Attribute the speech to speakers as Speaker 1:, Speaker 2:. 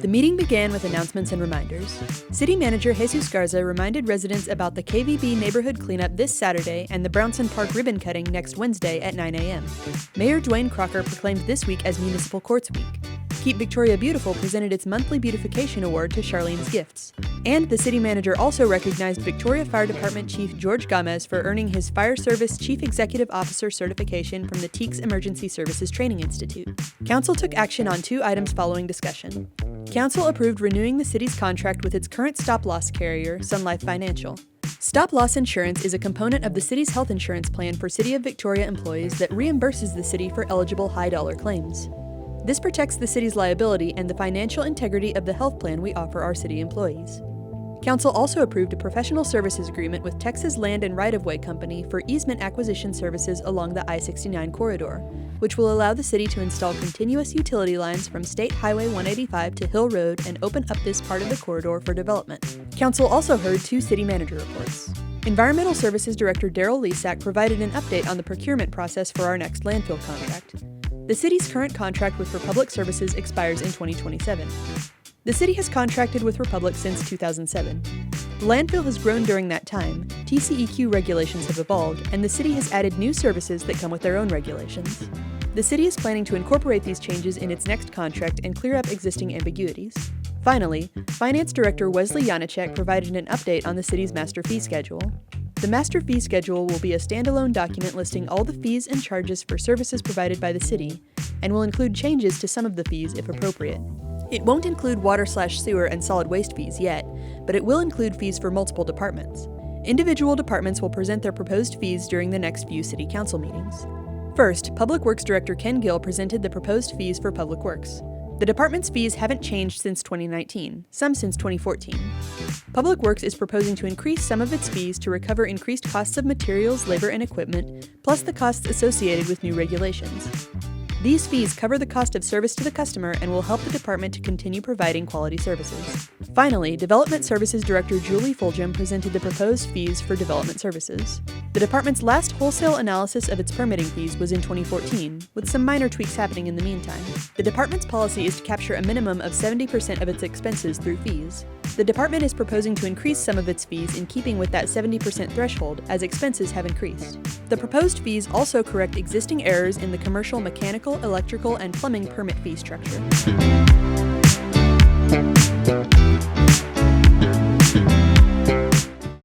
Speaker 1: The meeting began with announcements and reminders. City Manager Jesus Garza reminded residents about the KVB neighborhood cleanup this Saturday and the Brownson Park ribbon cutting next Wednesday at 9 a.m. Mayor Dwayne Crocker proclaimed this week as Municipal Courts Week. Keep Victoria Beautiful presented its monthly beautification award to Charlene's Gifts. And the city manager also recognized Victoria Fire Department Chief George Gomez for earning his Fire Service Chief Executive Officer certification from the TEACS Emergency Services Training Institute. Council took action on 2 items following discussion. Council approved renewing the city's contract with its current stop-loss carrier, Sun Life Financial. Stop-loss insurance is a component of the city's health insurance plan for City of Victoria employees that reimburses the city for eligible high-dollar claims. This protects the city's liability and the financial integrity of the health plan we offer our city employees. Council also approved a professional services agreement with Texas Land and Right-of-Way Company for easement acquisition services along the I-69 corridor, which will allow the city to install continuous utility lines from State Highway 185 to Hill Road and open up this part of the corridor for development. Council also heard 2 city manager reports. Environmental Services Director Daryl Lesak provided an update on the procurement process for our next landfill contract. The city's current contract with Republic Services expires in 2027. The city has contracted with Republic since 2007. The landfill has grown during that time, TCEQ regulations have evolved, and the city has added new services that come with their own regulations. The city is planning to incorporate these changes in its next contract and clear up existing ambiguities. Finally, Finance Director Wesley Janacek provided an update on the city's master fee schedule. The master fee schedule will be a standalone document listing all the fees and charges for services provided by the city, and will include changes to some of the fees if appropriate. It won't include water/sewer and solid waste fees yet, but it will include fees for multiple departments. Individual departments will present their proposed fees during the next few city council meetings. First, Public Works Director Ken Gill presented the proposed fees for Public Works. The department's fees haven't changed since 2019, some since 2014. Public Works is proposing to increase some of its fees to recover increased costs of materials, labor, and equipment, plus the costs associated with new regulations. These fees cover the cost of service to the customer and will help the department to continue providing quality services. Finally, Development Services Director Julie Fulgham presented the proposed fees for development services. The department's last wholesale analysis of its permitting fees was in 2014, with some minor tweaks happening in the meantime. The department's policy is to capture a minimum of 70% of its expenses through fees. The department is proposing to increase some of its fees in keeping with that 70% threshold as expenses have increased. The proposed fees also correct existing errors in the commercial, mechanical, electrical, and plumbing permit fee structure.